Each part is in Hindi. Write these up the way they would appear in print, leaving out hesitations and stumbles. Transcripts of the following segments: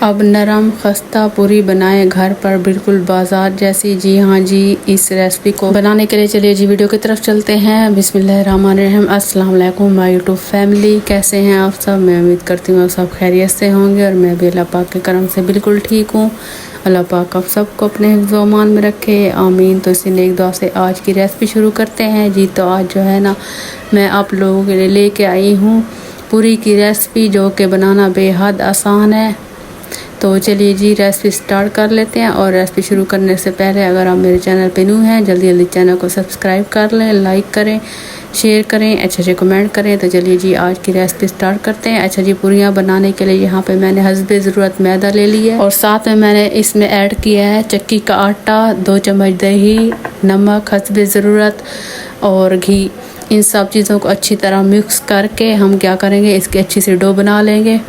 अब नरम खस्ता पूरी बनाएं घर पर बिल्कुल बाजार जैसी। जी हाँ जी, इस रेसिपी को बनाने के लिए चलिए जी वीडियो की तरफ चलते हैं। बिस्मिल्लाहिर्रहमानिर्रहीम। अस्सलाम वालेकुम माय यूट्यूब फैमिली, कैसे हैं आप सब? मैं उम्मीद करती हूँ आप सब खैरियत से होंगे और मैं भी अल्लाह पाक के करम से बिल्कुल ठीक हूँ। अल्लाह पाक आप सबको अपने हिफ्ज़ व अमान में रखे, आमीन। तो इसी नेक दुआ से आज की रेसिपी शुरू करते हैं जी। तो आज जो है ना, मैं आप लोगों के लिए लेके आई हूँ पूरी की रेसिपी, जो कि बनाना बेहद आसान है। तो चलिए जी रेसिपी स्टार्ट कर लेते हैं। और रेसिपी शुरू करने से पहले अगर आप मेरे चैनल पे न्यू हैं, जल्दी जल्दी चैनल को सब्सक्राइब कर लें, लाइक करें, शेयर करें, अच्छे कमेंट करें। तो चलिए जी आज की रेसिपी स्टार्ट करते हैं। अच्छा जी, पूरियाँ बनाने के लिए यहाँ पे मैंने हस्बे ज़रूरत मैदा ले ली है और साथ में मैंने इसमें ऐड किया है चक्की का आटा, 2 चम्मच दही, नमक हस्बे ज़रूरत और घी। इन सब चीज़ों को अच्छी तरह मिक्स करके हम क्या करेंगे, इसकी अच्छी सी डो बना लेंगे।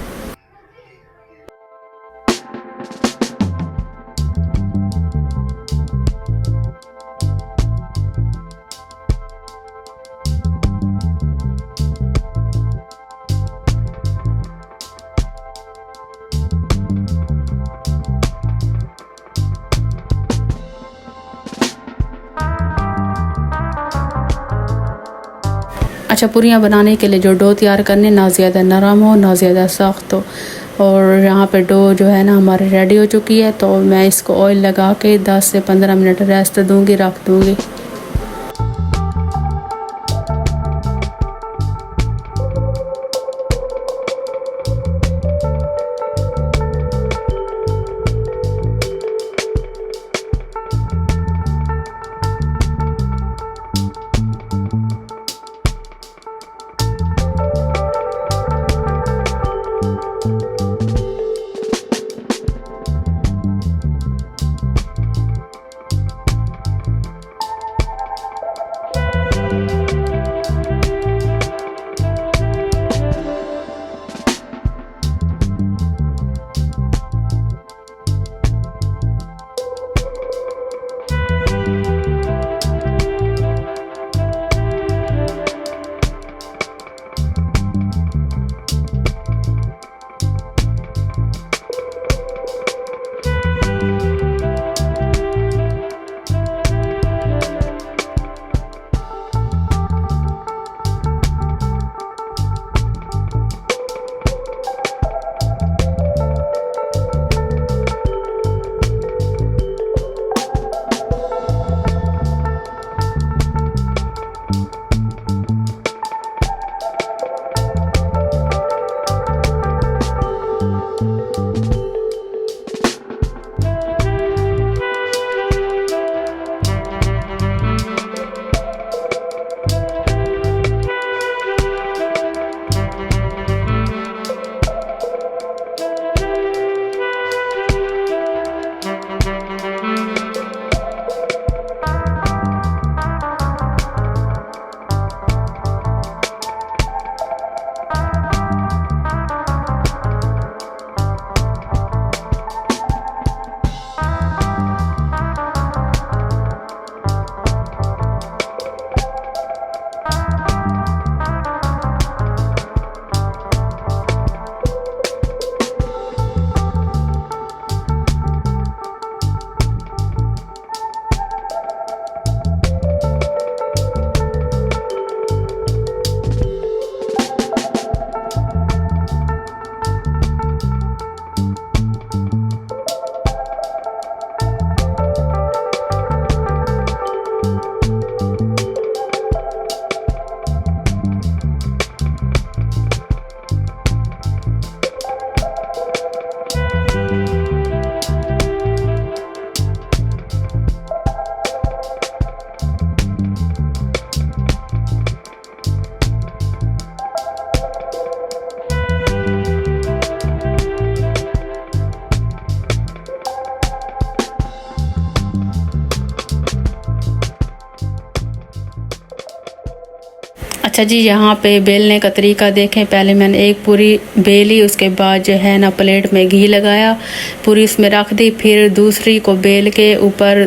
अच्छा, पूरियाँ बनाने के लिए जो डो तैयार करने, ना ज़्यादा नरम हो ना ज़्यादा सख्त हो। और यहाँ पे डो जो है ना हमारी रेडी हो चुकी है। तो मैं इसको ऑयल लगा के 10 से 15 मिनट रेस्ट दूँगी, रख दूँगी। अच्छा जी, यहाँ पे बेलने का तरीका देखें। पहले मैंने एक पूरी बेली, उसके बाद जो है ना प्लेट में घी लगाया, पूरी उसमें रख दी, फिर दूसरी को बेल के ऊपर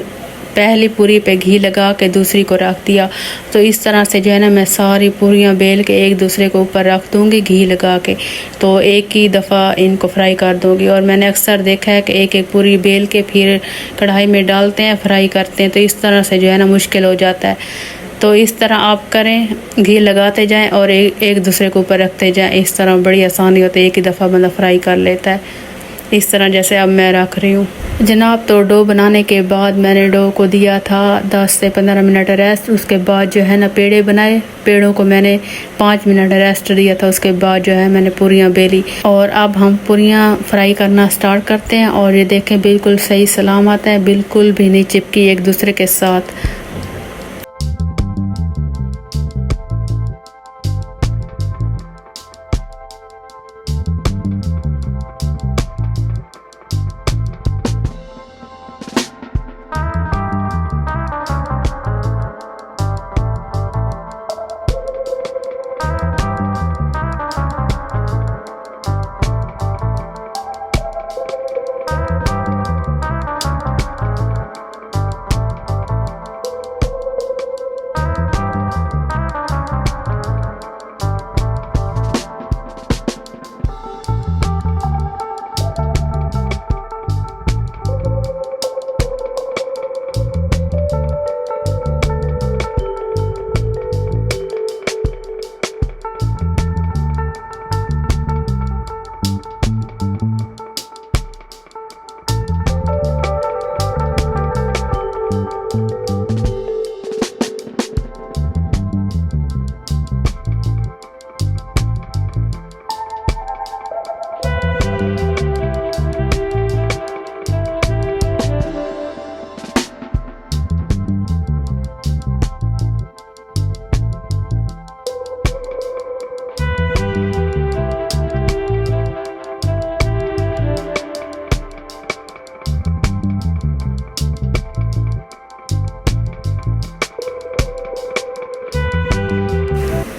पहली पूरी पे घी लगा के दूसरी को रख दिया। तो इस तरह से जो है ना मैं सारी पूरियाँ बेल के एक दूसरे के ऊपर रख दूँगी घी लगा के, तो एक ही दफ़ा इनको फ्राई कर दूँगी। और मैंने अक्सर देखा है कि एक एक पूरी बेल के फिर कढ़ाई में डालते हैं, फ्राई करते हैं, तो इस तरह से जो है ना मुश्किल हो जाता है। तो इस तरह आप करें, घी लगाते जाएं और एक दूसरे के ऊपर रखते जाएं, इस तरह बड़ी आसानी होती है, एक ही दफ़ा बंदा फ्राई कर लेता है। इस तरह जैसे अब मैं रख रही हूँ जनाब। तो डो बनाने के बाद मैंने डो को दिया था 10 से 15 मिनट रेस्ट। उसके बाद जो है ना पेड़े बनाए, पेड़ों को मैंने 5 मिनट रेस्ट दिया था। उसके बाद जो है मैंने पूरियाँ बेली और अब हम पूरियाँ फ्राई करना स्टार्ट करते हैं। और ये देखें बिल्कुल सही सलामत है, बिल्कुल भी नहीं चिपकी एक दूसरे के साथ।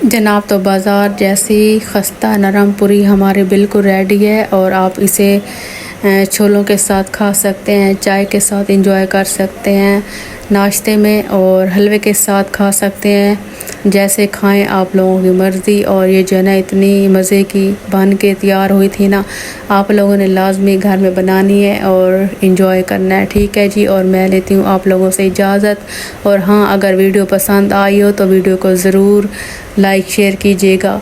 जनाब तो बाज़ार जैसी खस्ता नरम पूरी हमारी बिल्कुल रेडी है। और आप इसे छोलों के साथ खा सकते हैं, चाय के साथ एंजॉय कर सकते हैं, नाश्ते में और हलवे के साथ खा सकते हैं, जैसे खाएं आप लोगों की मर्ज़ी। और ये जो है ना इतनी मज़े की बन के तैयार हुई थी ना, आप लोगों ने लाजमी घर में बनानी है और एंजॉय करना है। ठीक है जी, और मैं लेती हूँ आप लोगों से इजाज़त। और हाँ, अगर वीडियो पसंद आई हो तो वीडियो को ज़रूर लाइक शेयर कीजिएगा।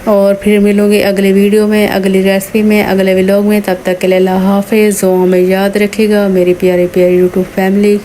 और फिर मिलूँगी अगली वीडियो में, अगली रेसिपी में, अगले व्लॉग में। तब तक के लिए अल्लाह हाफ़िज़। दुआ में याद रखिएगा मेरी प्यारी प्यारी यूट्यूब फैमिली।